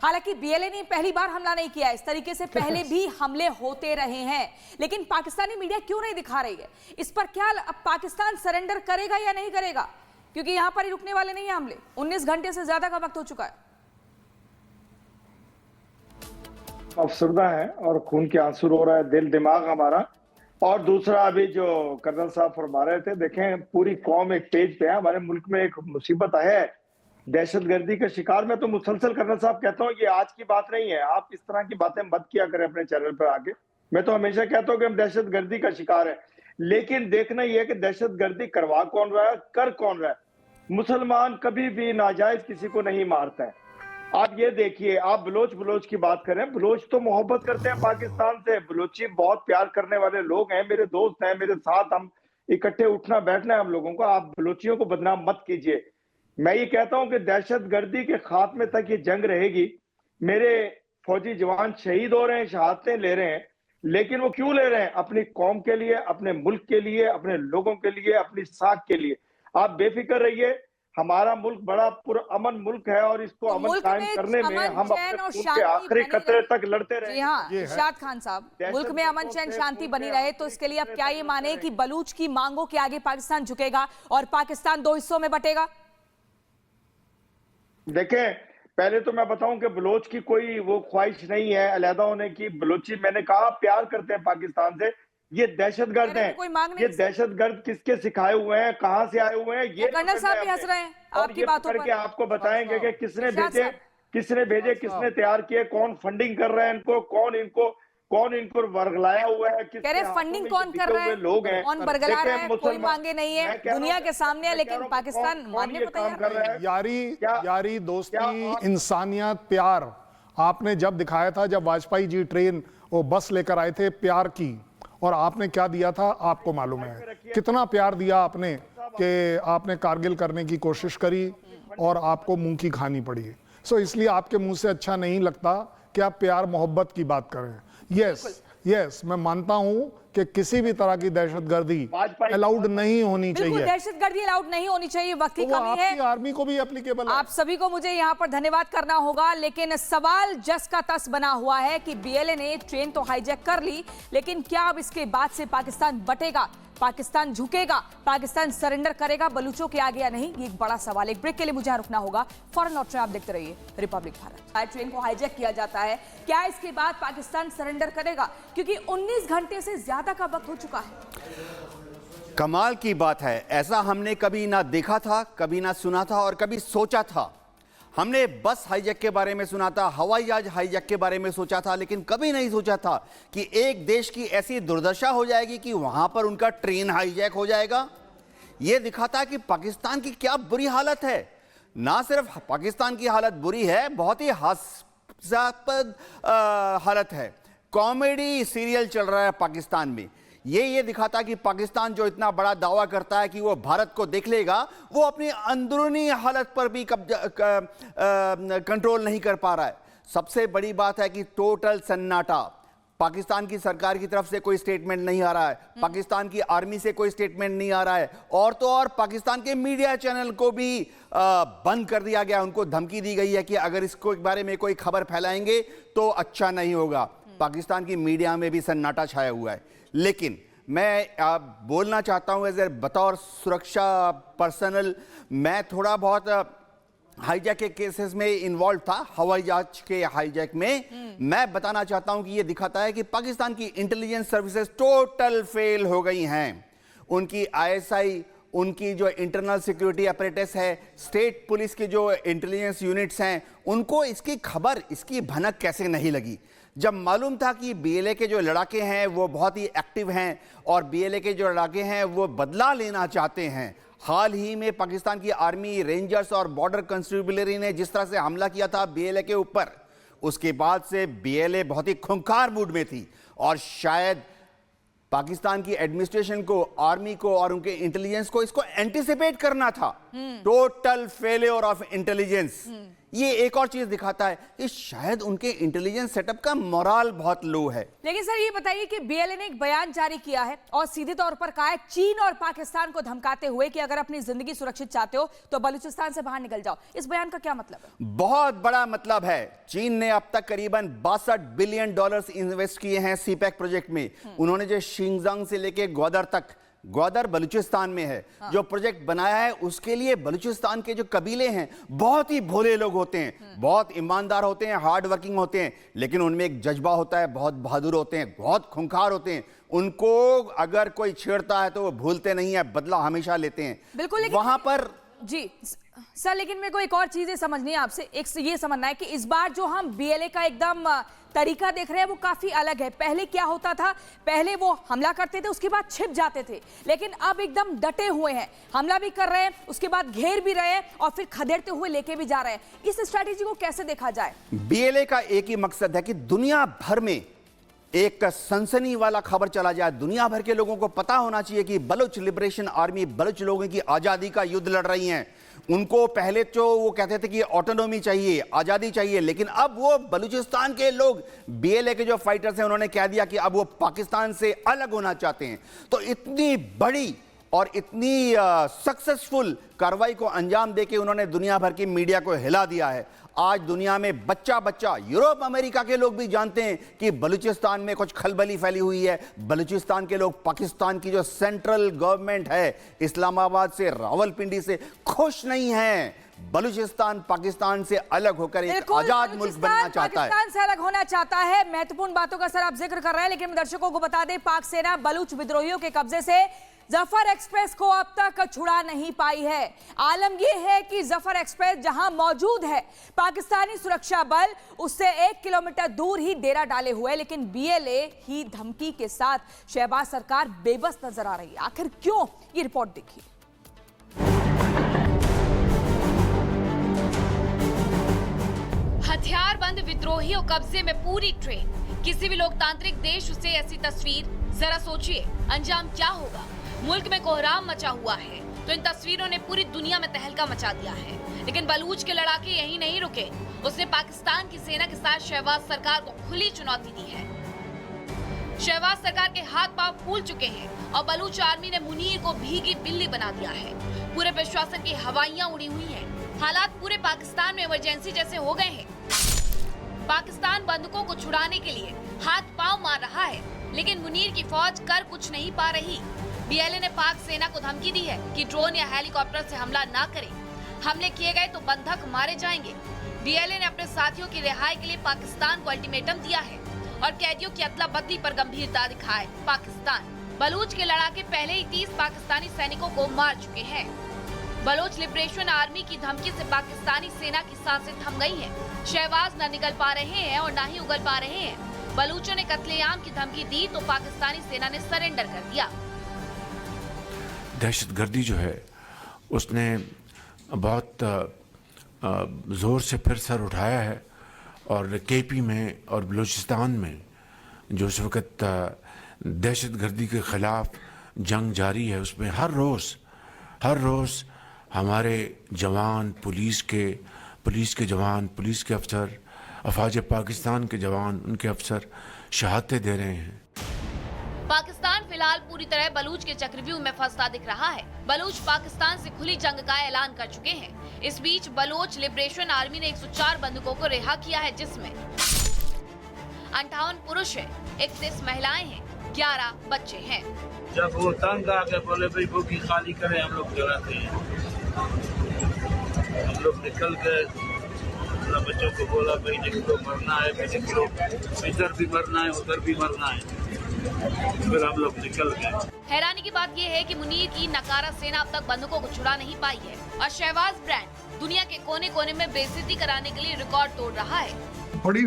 हालांकि बीएलए ने पहली बार हमला नहीं किया, इस तरीके से पहले भी हमले होते रहे हैं, लेकिन पाकिस्तानी मीडिया क्यों नहीं दिखा रही है इस पर? क्या अब पाकिस्तान सरेंडर करेगा या नहीं करेगा? क्योंकि यहां पर ही रुकने वाले नहीं है हमले। 19 घंटे से ज्यादा का वक्त हो चुका है। अफसरदा है और खून के आंसू रो रहा है दिल दिमाग हमारा। और दूसरा, अभी जो कर्नल साहब फरमा रहे थे, देखें पूरी कौम एक पेज पे है। हमारे मुल्क में एक मुसीबत है, दहशतगर्दी का शिकार। मैं तो मुसलसल कर्नल साहब कहता हूँ, ये आज की बात नहीं है, आप इस तरह की बातें मत किया करें अपने चैनल पर आके। मैं तो हमेशा कहता हूँ कि हम दहशतगर्दी का शिकार है, लेकिन देखना यह है कि दहशतगर्दी करवा कौन रहा है, कर कौन रहा है। मुसलमान कभी भी नाजायज किसी को नहीं मारता है। आप ये देखिए, आप बलोच की बात करें, बलोच तो मोहब्बत करते हैं पाकिस्तान से, बलोची बहुत प्यार करने वाले लोग हैं, मेरे दोस्त हैं, मेरे साथ हम इकट्ठे उठना बैठना है हम लोगों को। आप बलोचियों को बदनाम मत कीजिए। मैं ये कहता हूं कि दहशतगर्दी के खात्मे तक ये जंग रहेगी। मेरे फौजी जवान शहीद हो रहे हैं, शहादतें ले रहे हैं, लेकिन वो क्यों ले रहे हैं? अपनी कौम के लिए, अपने मुल्क के लिए, अपने लोगों के लिए, अपनी साख के लिए। आप बेफिक्र रहिए, हमारा मुल्क बड़ा पुरअमन मुल्क है और इसको अमन कायम करने में हम अपने खून के आखिरी कतरे तक लड़ते रहे। जी हाँ, इरशाद खान साहब, मुल्क में अमन चैन शांति बनी रहे, तो इसके लिए अब क्या ये माने कि बलूच की मांगों के आगे पाकिस्तान झुकेगा और पाकिस्तान दो हिस्सों में बटेगा? देखें, पहले तो मैं बताऊं कि बलोच की कोई वो ख्वाहिश नहीं है अलहदा होने की। बलोची, मैंने कहा, प्यार करते हैं पाकिस्तान से। ये दहशतगर्द हैं। ये दहशतगर्द किसके सिखाए हुए हैं, कहां से आए हुए हैं, ये कर्नल साहब भी हंस रहे हैं आपकी बातों पर। आपको बताएंगे कि किसने भेजे, किसने तैयार किए, कौन फंडिंग कर रहे हैं इनको, कौन इनको वर्गलाया हुआ है, कह रहे फंडिंग कौन कर रहा है, लोग हैं, कौन बरगला रहा है। कोई मांगे नहीं है, दुनिया के सामने है, लेकिन पाकिस्तान मानने को तैयार है। यारी, दोस्ती, इंसानियत, प्यार आपने जब दिखाया था, जब वाजपेयी जी ट्रेन वो बस लेकर आए थे प्यार की, और आपने क्या दिया था आपको मालूम है। कितना प्यार दिया आपने कि आपने कारगिल करने की कोशिश करी और आपको मुंह की खानी पड़ी। सो इसलिए आपके मुंह से अच्छा नहीं लगता कि आप प्यार मोहब्बत की बात करें। यस, मैं मानता हूं कि किसी भी तरह की दहशतगर्दी अलाउड नहीं होनी चाहिए। दहशतगर्दी अलाउड नहीं होनी चाहिए, वक्त की कमी है। आर्मी को भी एप्लीकेबल है। आप सभी को मुझे यहाँ पर धन्यवाद करना होगा, लेकिन सवाल जस का तस बना हुआ है कि बीएलए ने ट्रेन तो हाईजैक कर ली, लेकिन क्या अब इसके बाद से पाकिस्तान बटेगा, पाकिस्तान झुकेगा, पाकिस्तान सरेंडर करेगा बलूचों के आगे या नहीं? ये एक बड़ा सवाल है। एक ब्रेक के लिए मुझे रुकना होगा, फौरन लौट रहे। आप देखते रहिए रिपब्लिक भारत। ट्रेन को हाईजैक किया जाता है, क्या इसके बाद पाकिस्तान सरेंडर करेगा? क्योंकि 19 घंटे से ज्यादा का वक्त हो चुका है। कमाल की बात है, ऐसा हमने कभी ना देखा था, कभी ना सुना था और कभी सोचा था। हमने बस हाईजैक के बारे में सुना था, हवाई जहाज हाईजैक के बारे में सोचा था, लेकिन कभी नहीं सोचा था कि एक देश की ऐसी दुर्दशा हो जाएगी कि वहां पर उनका ट्रेन हाईजैक हो जाएगा। यह दिखाता है कि पाकिस्तान की क्या बुरी हालत है। ना सिर्फ पाकिस्तान की हालत बुरी है, बहुत ही हास्यास्पद हालत है। कॉमेडी सीरियल चल रहा है पाकिस्तान में। ये दिखाता है कि पाकिस्तान जो इतना बड़ा दावा करता है कि वो भारत को देख लेगा, वो अपनी अंदरूनी हालत पर भी कंट्रोल नहीं कर पा रहा है। सबसे बड़ी बात है कि टोटल सन्नाटा। पाकिस्तान की सरकार की तरफ से कोई स्टेटमेंट नहीं आ रहा है, पाकिस्तान की आर्मी से कोई स्टेटमेंट नहीं आ रहा है, और तो और पाकिस्तान के मीडिया चैनल को भी बंद कर दिया गया। उनको धमकी दी गई है कि अगर इसको बारे में कोई खबर फैलाएंगे तो अच्छा नहीं होगा। पाकिस्तान की मीडिया में भी सन्नाटा छाया हुआ है। लेकिन मैं बोलना चाहता हूं एज ए बतौर सुरक्षा पर्सनल, मैं थोड़ा बहुत हाईजैक के केसेस में इन्वॉल्व था, हवाई जहाज के हाईजैक में। मैं बताना चाहता हूं कि यह दिखाता है कि पाकिस्तान की इंटेलिजेंस सर्विसेज टोटल फेल हो गई हैं। उनकी आईएसआई, उनकी जो इंटरनल सिक्योरिटी अपरेटस है, स्टेट पुलिस की जो इंटेलिजेंस यूनिट्स हैं, उनको इसकी खबर, इसकी भनक कैसे नहीं लगी? जब मालूम था कि बीएलए के जो लड़ाके हैं वो बहुत ही एक्टिव हैं और बीएलए के जो लड़ाके हैं वो बदला लेना चाहते हैं। हाल ही में पाकिस्तान की आर्मी, रेंजर्स और बॉर्डर कंस्टिट्यूबलरी ने जिस तरह से हमला किया था बीएलए के ऊपर, उसके बाद से बीएलए बहुत ही खूंखार मूड में थी और शायद पाकिस्तान की एडमिनिस्ट्रेशन को, आर्मी को और उनके इंटेलिजेंस को इसको एंटिसिपेट करना था। Total failure of intelligence. ये एक और चीज दिखाता है कि शायद उनके इंटेलिजेंस सेटअप का मोराल बहुत लो है। लेकिन सर ये बताइए कि बीएलए ने एक बयान जारी किया है और सीधे तौर पर कहा है चीन और पाकिस्तान को धमकाते हुए कि अगर अपनी जिंदगी सुरक्षित चाहते हो तो बलूचिस्तान से बाहर निकल जाओ। इस बयान का क्या मतलब है? बहुत बड़ा मतलब है। चीन ने अब तक करीबन $62 बिलियन इन्वेस्ट किए हैं सीपैक प्रोजेक्ट में। उन्होंने जो शिंगजांग से लेके ग्वादर तक, ग्वादर बलूचिस्तान में है, जो प्रोजेक्ट बनाया है उसके लिए बलूचिस्तान के जो कबीले हैं बहुत ही भोले लोग होते हैं, बहुत ईमानदार होते हैं, हार्ड वर्किंग होते हैं, लेकिन उनमें एक जज्बा होता है, बहुत बहादुर होते हैं, बहुत खूंखार होते हैं। उनको अगर कोई छेड़ता है तो वो भूलते नहीं है, बदला हमेशा लेते हैं। बिल्कुल, लेकिन वहां पर जी सर, लेकिन मेरे को एक और चीजें समझनी है आपसे। एक ये समझना है कि इस बार जो हम बीएलए का एकदम तरीका देख रहे हैं वो काफी अलग है। पहले क्या होता था, पहले वो हमला करते थे उसके बाद छिप जाते थे, लेकिन अब एकदम डटे हुए हैं, हमला भी कर रहे हैं, उसके बाद घेर भी रहे हैं और फिर खदेड़ते हुए लेके भी जा रहे हैं। इस स्ट्रैटेजी को कैसे देखा जाए? बीएलए का एक ही मकसद है कि दुनिया भर में एक सनसनी वाला खबर चला जाए, दुनिया भर के लोगों को पता होना चाहिए कि बलूच लिबरेशन आर्मी बलूच लोगों की आजादी का युद्ध लड़ रही हैं। उनको पहले तो वो कहते थे कि ऑटोनॉमी चाहिए, आजादी चाहिए, लेकिन अब वो बलूचिस्तान के लोग, बीएलए के जो फाइटर्स हैं, उन्होंने कह दिया कि अब वो पाकिस्तान से अलग होना चाहते हैं। तो इतनी बड़ी और इतनी सक्सेसफुल कार्रवाई को अंजाम देके उन्होंने दुनिया भर की मीडिया को हिला दिया है। आज दुनिया में बच्चा बच्चा, यूरोप अमेरिका के लोग भी जानते हैं कि बलूचिस्तान में कुछ खलबली फैली हुई है। बलूचिस्तान के लोग पाकिस्तान की जो सेंट्रल गवर्नमेंट है, इस्लामाबाद से, रावलपिंडी से खुश नहीं हैं। बलूचिस्तान पाकिस्तान से अलग होकर एक आजाद मुल्क बनना चाहता है, पाकिस्तान से अलग होना चाहता है। महत्वपूर्ण बातों का सर आप जिक्र कर रहे हैं, लेकिन दर्शकों को बता दें, पाक सेना बलूच विद्रोहियों के कब्जे से जफर एक्सप्रेस को अब तक छुड़ा नहीं पाई है। आलम यह है कि जफर एक्सप्रेस जहां मौजूद है, पाकिस्तानी सुरक्षा बल उससे 1 किलोमीटर दूर ही डेरा डाले हुए, लेकिन बीएलए ही धमकी के साथ शहबाज सरकार बेबस नजर आ रही है। आखिर क्यों? ये रिपोर्ट देखिए। हथियारबंद विद्रोहियों कब्जे में पूरी ट्रेन। किसी भी लोकतांत्रिक देश से ऐसी तस्वीर, जरा सोचिए अंजाम क्या होगा। मुल्क में कोहराम मचा हुआ है तो इन तस्वीरों ने पूरी दुनिया में तहलका मचा दिया है। लेकिन बलूच के लड़ाके यहीं नहीं रुके। उसने पाकिस्तान की सेना के साथ शहबाज सरकार को खुली चुनौती दी है। शहबाज सरकार के हाथ पांव फूल चुके हैं और बलूच आर्मी ने मुनीर को भीगी बिल्ली बना दिया है। पूरे प्रशासन की हवाइयां उड़ी हुई हैं। हालात पूरे पाकिस्तान में इमरजेंसी जैसे हो गए हैं। पाकिस्तान बंदूकों को छुड़ाने के लिए हाथ पांव मार रहा है, लेकिन मुनीर की फौज कर कुछ नहीं पा रही। बीएलए ने पाक सेना को धमकी दी है कि ड्रोन या हेलीकॉप्टर से हमला ना करें। हमले किए गए तो बंधक मारे जाएंगे। बीएलए ने अपने साथियों की रिहाई के लिए पाकिस्तान को अल्टीमेटम दिया है और कैदियों की अदला बदली पर गंभीरता दिखाए पाकिस्तान। बलूच के लड़ाके पहले ही 30 पाकिस्तानी सैनिकों को मार चुके हैं। बलूच लिबरेशन आर्मी की धमकी से पाकिस्तानी सेना की सांसें थम गई हैं। शहबाज न निकल पा रहे हैं और न ही उगल पा रहे हैं। बलूचों ने कत्लेआम की धमकी दी तो पाकिस्तानी सेना ने सरेंडर कर दिया। दहशतगर्दी जो है उसने बहुत ज़ोर से फिर सर उठाया है और केपी में और बलूचिस्तान में जो इस वक्त दहशतगर्दी के ख़िलाफ़ जंग जारी है, उसमें हर रोज़ हमारे जवान, पुलिस के जवान, पुलिस के अफसर, अफवाज पाकिस्तान के जवान, उनके अफसर शहादतें दे रहे हैं। पाकिस्तान फिलहाल पूरी तरह बलूच के चक्रव्यूह में फंसता दिख रहा है। बलूच पाकिस्तान से खुली जंग का ऐलान कर चुके हैं। इस बीच बलूच लिबरेशन आर्मी ने 104 बंदूकों को रिहा किया है, जिसमें 58 पुरुष हैं, 31 महिलाएं हैं, 11 बच्चे हैं। जब वो तंग आके बोले भाई बोगी खाली करें, हम लोग जगाते हैं। हम लोग निकल गए, अपना बच्चों को बोला भाई निकलो, मरना है भाई निकलो, इधर भी मरना है उधर भी मरना है। फिर हम लोग निकल गए। हैरानी की बात यह है कि मुनीर की नकारा सेना अब तक बंदूकों को छुड़ा नहीं पाई है और शहबाज ब्रांड दुनिया के कोने कोने में बेइज्जती कराने के लिए रिकॉर्ड तोड़ रहा है। बड़ी